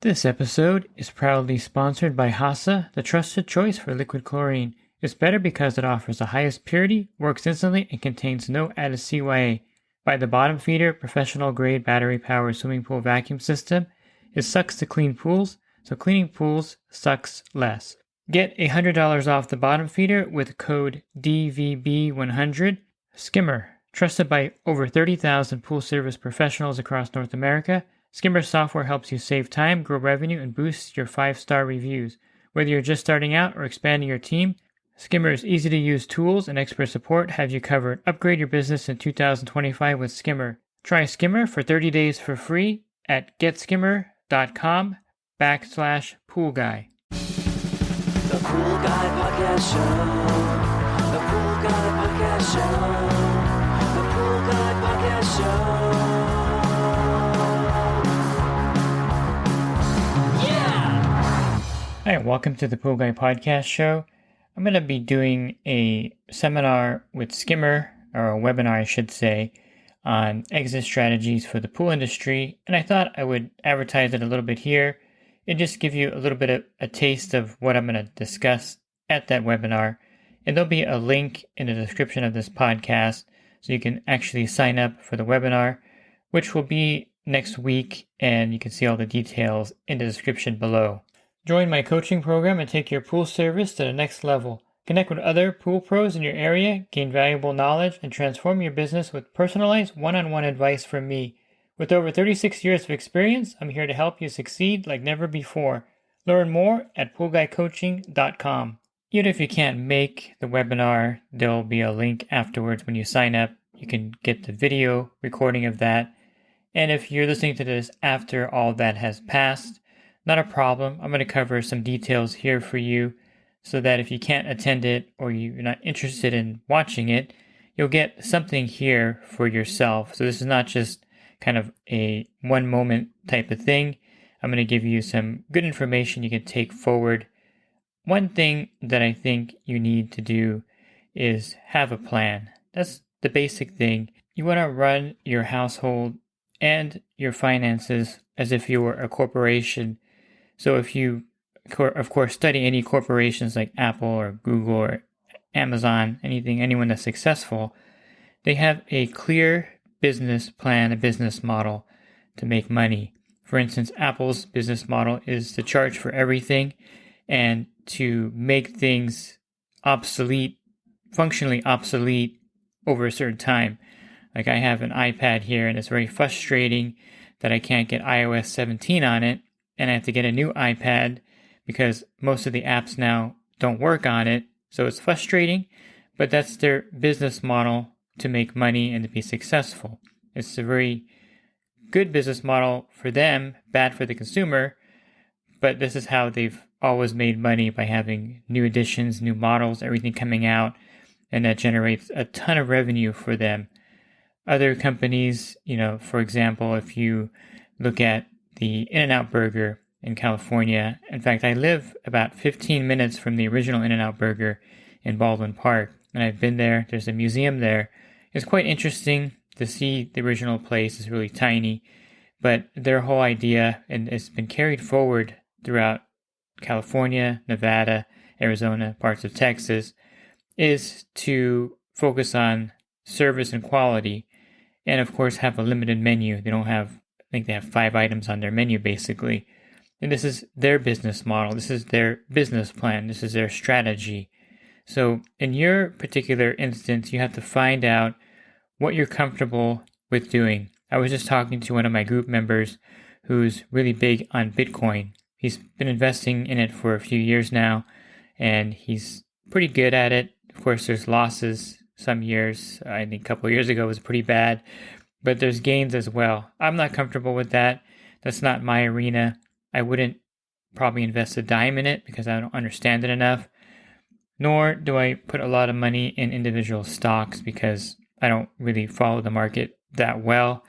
This episode is proudly sponsored by HASA, the trusted choice for liquid chlorine. It's better because it offers the highest purity, works instantly, and contains no added CYA. By the bottom feeder, professional-grade battery-powered swimming pool vacuum system, it sucks to clean pools, so cleaning pools sucks less. Get $100 off the bottom feeder with code DVB100. Skimmer, trusted by over 30,000 pool service professionals across North America. Skimmer software helps you save time, grow revenue, and boost your 5-star reviews. Whether you're just starting out or expanding your team, Skimmer's easy-to-use tools and expert support have you covered. Upgrade your business in 2025 with Skimmer. Try Skimmer for 30 days for free at getskimmer.com/poolguy. The Pool Guy Podcast Show. The Pool Guy Podcast Show. The Pool Guy Podcast Show. Hi, welcome to the Pool Guy Podcast Show. I'm going to be doing a seminar with Skimmer, or a webinar I should say, on exit strategies for the pool industry, and I thought I would advertise it a little bit here and just give you a little bit of a taste of what I'm going to discuss at that webinar. And there'll be a link in the description of this podcast so you can actually sign up for the webinar, which will be next week, and you can see all the details in the description below. Join my coaching program and take your pool service to the next level. Connect with other pool pros in your area, gain valuable knowledge, and transform your business with personalized one-on-one advice from me. With over 36 years of experience, I'm here to help you succeed like never before. Learn more at poolguycoaching.com. Even if you can't make the webinar, there'll be a link afterwards when you sign up. You can get the video recording of that. And if you're listening to this after all that has passed, not a problem. I'm going to cover some details here for you so that if you can't attend it or you're not interested in watching it, you'll get something here for yourself. So this is not just kind of a one moment type of thing. I'm going to give you some good information you can take forward. One thing that I think you need to do is have a plan. That's the basic thing. You want to run your household and your finances as if you were a corporation. So if you, of course, study any corporations like Apple or Google or Amazon, anyone that's successful, they have a clear business plan, a business model to make money. For instance, Apple's business model is to charge for everything and to make things obsolete, functionally obsolete over a certain time. Like I have an iPad here and it's very frustrating that I can't get iOS 17 on it. And I have to get a new iPad because most of the apps now don't work on it. So it's frustrating, but that's their business model to make money and to be successful. It's a very good business model for them, bad for the consumer, but this is how they've always made money, by having new editions, new models, everything coming out, and that generates a ton of revenue for them. Other companies, for example, if you look at the In-N-Out Burger in California. In fact, I live about 15 minutes from the original In-N-Out Burger in Baldwin Park, and I've been there. There's a museum there. It's quite interesting to see the original place. It's really tiny, but their whole idea, and it's been carried forward throughout California, Nevada, Arizona, parts of Texas, is to focus on service and quality, and of course have a limited menu. They don't have, I think they have 5 items on their menu basically. And this is their business model. This is their business plan. This is their strategy. So in your particular instance, you have to find out what you're comfortable with doing. I was just talking to one of my group members who's really big on Bitcoin. He's been investing in it for a few years now, and he's pretty good at it. Of course, there's losses some years. I think a couple of years ago was pretty bad. But there's gains as well. I'm not comfortable with that. That's not my arena. I wouldn't probably invest a dime in it because I don't understand it enough. Nor do I put a lot of money in individual stocks because I don't really follow the market that well.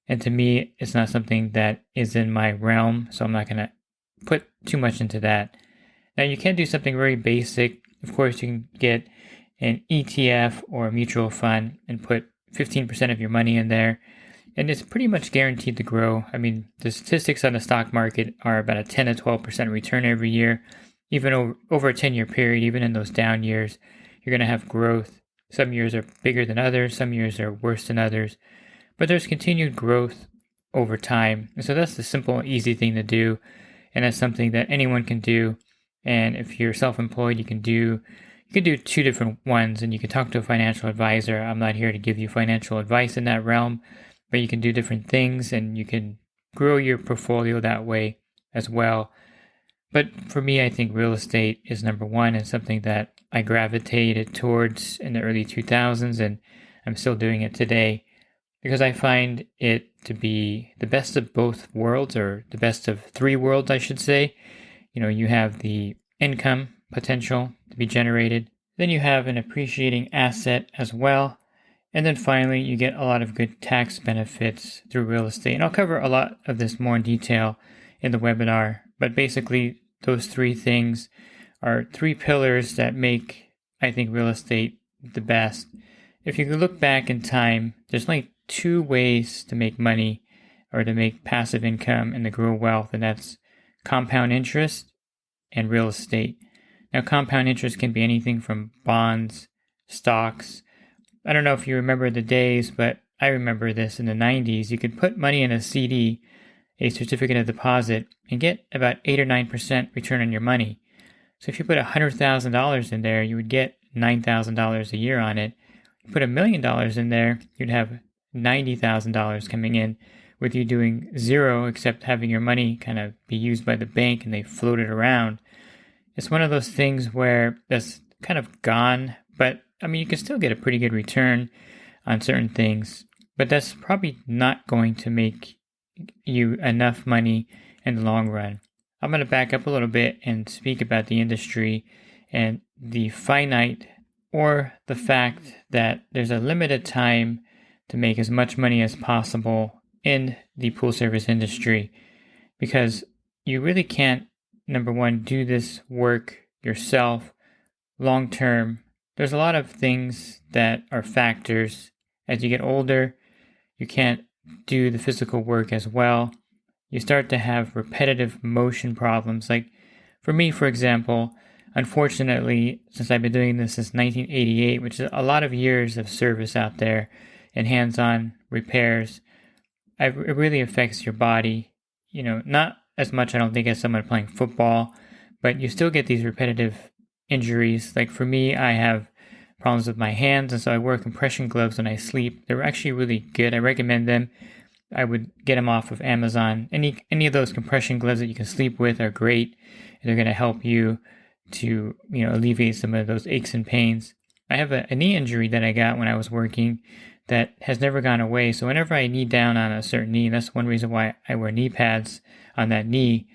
And to me, it's not something that is in my realm, so I'm not going to put too much into that. Now, you can do something very basic. Of course, you can get an ETF or a mutual fund and put 15% of your money in there. and it's pretty much guaranteed to grow. I mean, the statistics on the stock market are about a 10 to 12% return every year. Even over a 10-year period, even in those down years, you're going to have growth. Some years are bigger than others, some years are worse than others, but there's continued growth over time. And so that's the simple, easy thing to do, and that's something that anyone can do. And if you're self-employed, you can do two different ones, and you can talk to a financial advisor. I'm not here to give you financial advice in that realm, but you can do different things, and you can grow your portfolio that way as well. But for me, I think real estate is number one, and something that I gravitated towards in the early 2000s, and I'm still doing it today because I find it to be the best of both worlds, or the best of three worlds, I should say. You have the income potential to be generated, then you have an appreciating asset as well, and then finally you get a lot of good tax benefits through real estate. And I'll cover a lot of this more in detail in the webinar, but basically those three things are three pillars that make, I think, real estate the best. If you look back in time, there's only two ways to make money or to make passive income and to grow wealth, and that's compound interest and real estate. Now, compound interest can be anything from bonds, stocks. I don't know if you remember the days, but I remember this in the 90s. You could put money in a CD, a certificate of deposit, and get about 8 or 9% return on your money. So if you put $100,000 in there, you would get $9,000 a year on it. You put $1 million in there, you'd have $90,000 coming in, with you doing zero except having your money kind of be used by the bank and they float it around. It's one of those things where that's kind of gone, but I mean, you can still get a pretty good return on certain things, but that's probably not going to make you enough money in the long run. I'm going to back up a little bit and speak about the industry and the finite, or the fact that there's a limited time to make as much money as possible in the pool service industry, because you really can't, number one, do this work yourself long term. There's a lot of things that are factors. As you get older, you can't do the physical work as well. You start to have repetitive motion problems. Like for me, for example, unfortunately, since I've been doing this since 1988, which is a lot of years of service out there and hands-on repairs, it really affects your body. Not as much, I don't think, as someone playing football, but you still get these repetitive injuries. Like for me, I have problems with my hands, and so I wear compression gloves when I sleep. They're actually really good. I recommend them. I would get them off of Amazon. Any of those compression gloves that you can sleep with are great, and they're going to help you to alleviate some of those aches and pains. I have a knee injury that I got when I was working that has never gone away. So whenever I knee down on a certain knee, and that's one reason why I wear knee pads on that knee,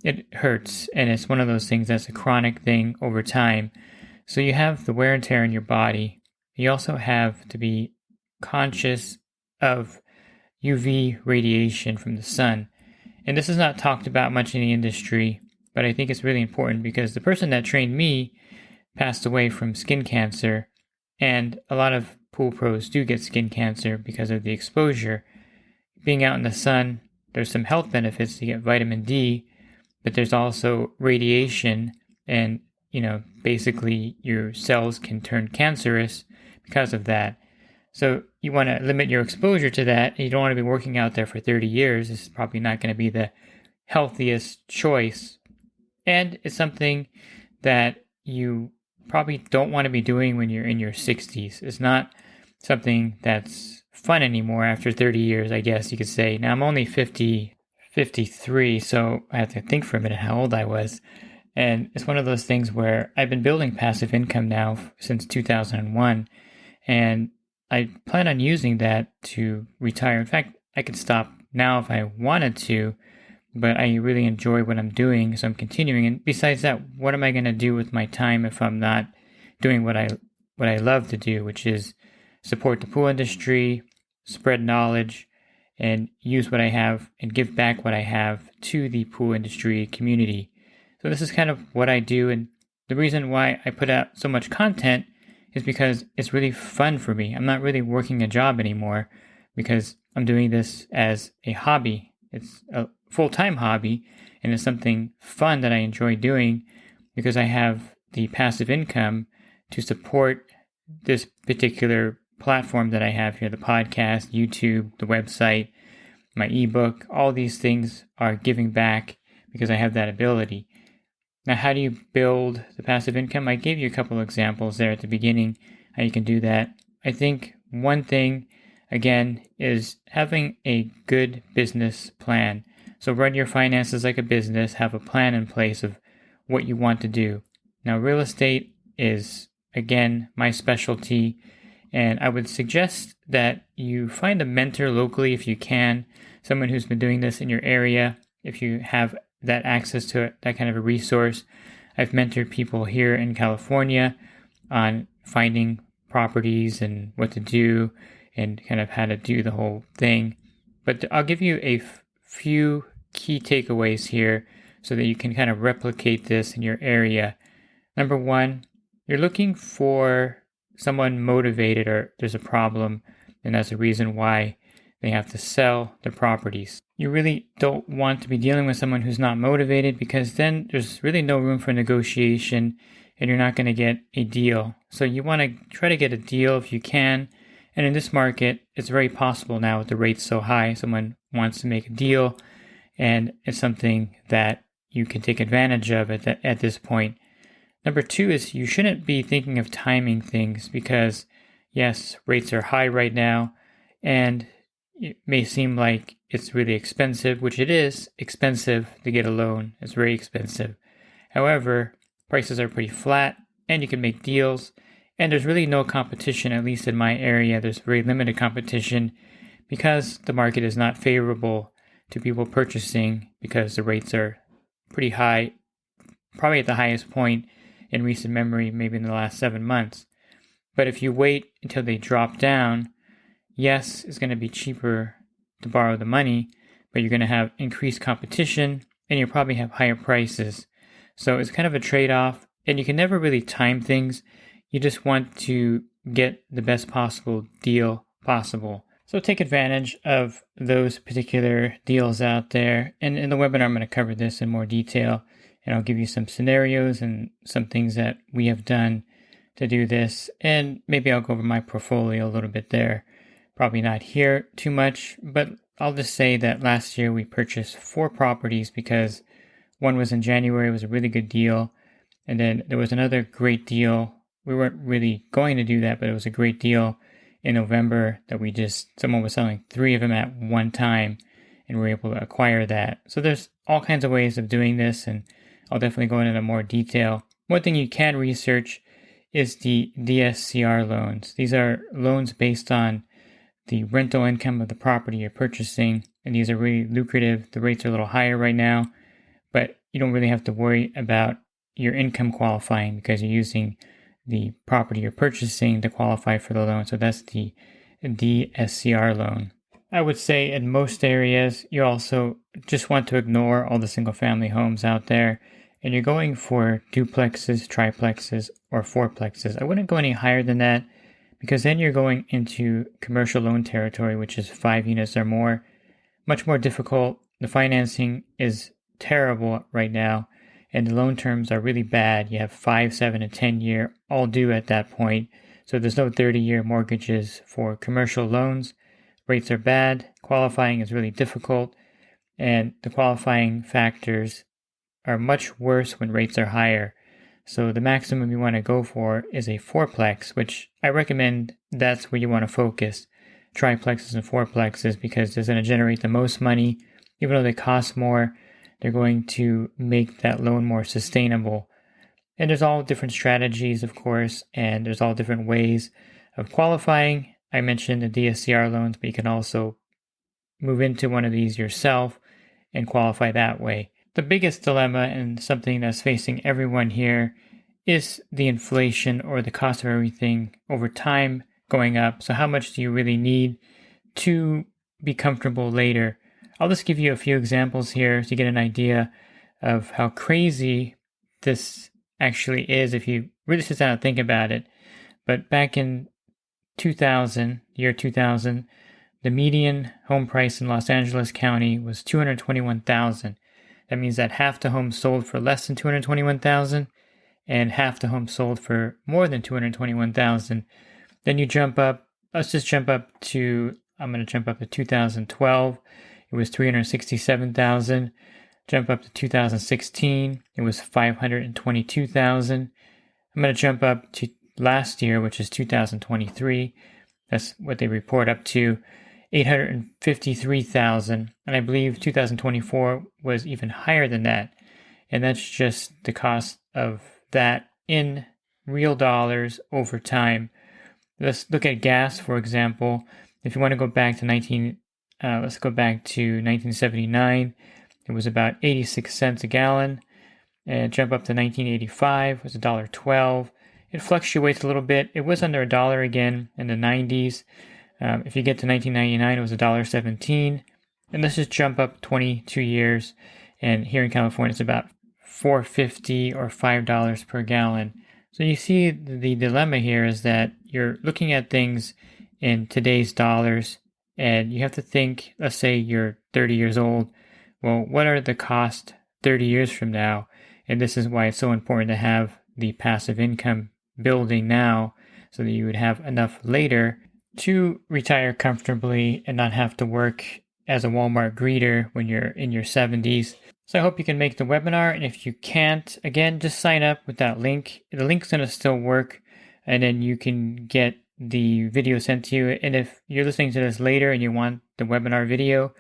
it hurts. And it's one of those things that's a chronic thing over time. So you have the wear and tear in your body. You also have to be conscious of UV radiation from the sun. And this is not talked about much in the industry, but I think it's really important because the person that trained me passed away from skin cancer, and a lot of pool pros do get skin cancer because of the exposure. Being out in the sun, there's some health benefits to get vitamin D, but there's also radiation, and basically your cells can turn cancerous because of that. So you want to limit your exposure to that, and you don't want to be working out there for 30 years. This is probably not going to be the healthiest choice. And it's something that you probably don't want to be doing when you're in your 60s. It's not something that's fun anymore after 30 years, I guess you could say. Now, I'm only 53, so I have to think for a minute how old I was. And it's one of those things where I've been building passive income now since 2001, and I plan on using that to retire. In fact, I could stop now if I wanted to, but I really enjoy what I'm doing, so I'm continuing. And besides that, what am I going to do with my time if I'm not doing what I love to do, which is support the pool industry, spread knowledge, and use what I have and give back what I have to the pool industry community. So this is kind of what I do, and the reason why I put out so much content is because it's really fun for me. I'm not really working a job anymore because I'm doing this as a hobby. It's a full-time hobby, and it's something fun that I enjoy doing because I have the passive income to support this particular platform that I have here, the podcast, YouTube, the website, my ebook. All these things are giving back because I have that ability. Now, how do you build the passive income? I gave you a couple of examples there at the beginning, how you can do that. I think one thing, again, is having a good business plan. So run your finances like a business, have a plan in place of what you want to do. Now, real estate is, again, my specialty, and I would suggest that you find a mentor locally if you can, someone who's been doing this in your area, if you have that access to it, that kind of a resource. I've mentored people here in California on finding properties and what to do and kind of how to do the whole thing. But I'll give you a few key takeaways here so that you can kind of replicate this in your area. Number one, you're looking for someone motivated or there's a problem, and that's the reason why they have to sell their properties. You really don't want to be dealing with someone who's not motivated because then there's really no room for negotiation and you're not going to get a deal. So you want to try to get a deal if you can. And in this market, it's very possible now with the rates so high, someone wants to make a deal and it's something that you can take advantage of at this point. Number two is you shouldn't be thinking of timing things because, yes, rates are high right now and it may seem like it's really expensive, which it is expensive to get a loan. It's very expensive. However, prices are pretty flat and you can make deals and there's really no competition, at least in my area. There's very limited competition because the market is not favorable to people purchasing because the rates are pretty high, probably at the highest point in recent memory, maybe in the last 7 months. But if you wait until they drop down, yes, it's going to be cheaper to borrow the money, but you're going to have increased competition and you'll probably have higher prices. So it's kind of a trade-off and you can never really time things. You just want to get the best possible deal possible. So take advantage of those particular deals out there. And in the webinar, I'm going to cover this in more detail and I'll give you some scenarios and some things that we have done to do this. And maybe I'll go over my portfolio a little bit there. Probably not here too much, but I'll just say that last year we purchased 4 properties because one was in January, it was a really good deal. And then there was another great deal. We weren't really going to do that, but it was a great deal in November that someone was selling 3 of them at one time and we were able to acquire that. So there's all kinds of ways of doing this and I'll definitely go into more detail. One thing you can research is the DSCR loans. These are loans based on the rental income of the property you're purchasing, and these are really lucrative. The rates are a little higher right now, but you don't really have to worry about your income qualifying because you're using the property you're purchasing to qualify for the loan. So that's the DSCR loan. I would say in most areas, you also just want to ignore all the single family homes out there and you're going for duplexes, triplexes, or fourplexes. I wouldn't go any higher than that because then you're going into commercial loan territory, which is 5 units or more. Much more difficult. The financing is terrible right now, and the loan terms are really bad. You have 5, 7, and 10 year all due at that point. So there's no 30-year mortgages for commercial loans. Rates are bad. Qualifying is really difficult, and the qualifying factors are much worse when rates are higher. So the maximum you want to go for is a fourplex, which I recommend that's where you want to focus. Triplexes and fourplexes because it's going to generate the most money. Even though they cost more, they're going to make that loan more sustainable. And there's all different strategies, of course, and there's all different ways of qualifying. I mentioned the DSCR loans, but you can also move into one of these yourself and qualify that way. The biggest dilemma and something that's facing everyone here is the inflation or the cost of everything over time going up. So how much do you really need to be comfortable later? I'll just give you a few examples here to get an idea of how crazy this actually is if you really sit down and think about it. But back in 2000, year 2000, the median home price in Los Angeles County was $221,000. That means that half the homes sold for less than $221,000 and half the homes sold for more than $221,000. Then you jump up, I'm going to jump up to 2012, it was $367,000. Jump up to 2016, it was $522,000. I'm going to jump up to last year, which is 2023. That's what they report up to, $853,000. And I believe 2024 was even higher than that. And that's just the cost of that in real dollars over time. Let's look at gas, for example. If you want to go back to 1979, it was about 86 cents a gallon. And jump up to 1985, it was $1.12. It fluctuates a little bit. It was under $1 again in the 90s. If you get to 1999, it was $1.17. And let's just jump up 22 years. And here in California, it's about $4.50 or $5 per gallon. So you see the dilemma here is that you're looking at things in today's dollars, and you have to think, let's say you're 30 years old. Well, what are the costs 30 years from now? And this is why it's so important to have the passive income building now so that you would have enough later to retire comfortably and not have to work as a Walmart greeter when you're in your 70s. So I hope you can make the webinar. And if you can't, again, just sign up with that link. The link's going to still work, and then you can get the video sent to you. And if you're listening to this later and you want the webinar video,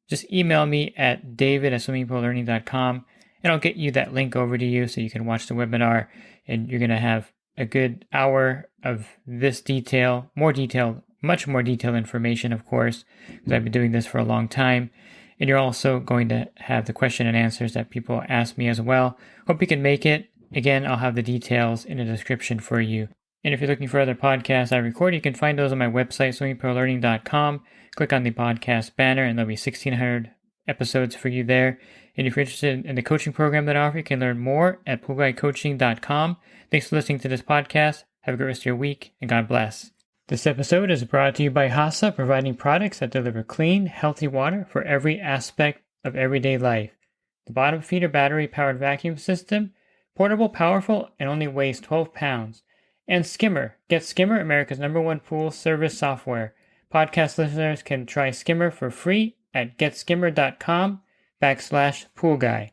just email me at david@swimmingpoollearning.com, and I'll get you that link over to you so you can watch the webinar, and you're going to have a good hour of this detail, much more detailed information, of course, because I've been doing this for a long time. And you're also going to have the question and answers that people ask me as well. Hope you can make it. Again, I'll have the details in the description for you. And if you're looking for other podcasts I record, you can find those on my website, swimmingpoollearning.com. Click on the podcast banner, and there'll be 1,600 episodes for you there. And if you're interested in the coaching program that I offer, you can learn more at poolguycoaching.com. Thanks for listening to this podcast. Have a great rest of your week, and God bless. This episode is brought to you by HASA, providing products that deliver clean, healthy water for every aspect of everyday life. The bottom feeder battery-powered vacuum system, portable, powerful, and only weighs 12 pounds. And Skimmer. Get Skimmer, America's #1 pool service software. Podcast listeners can try Skimmer for free at getskimmer.com/poolguy.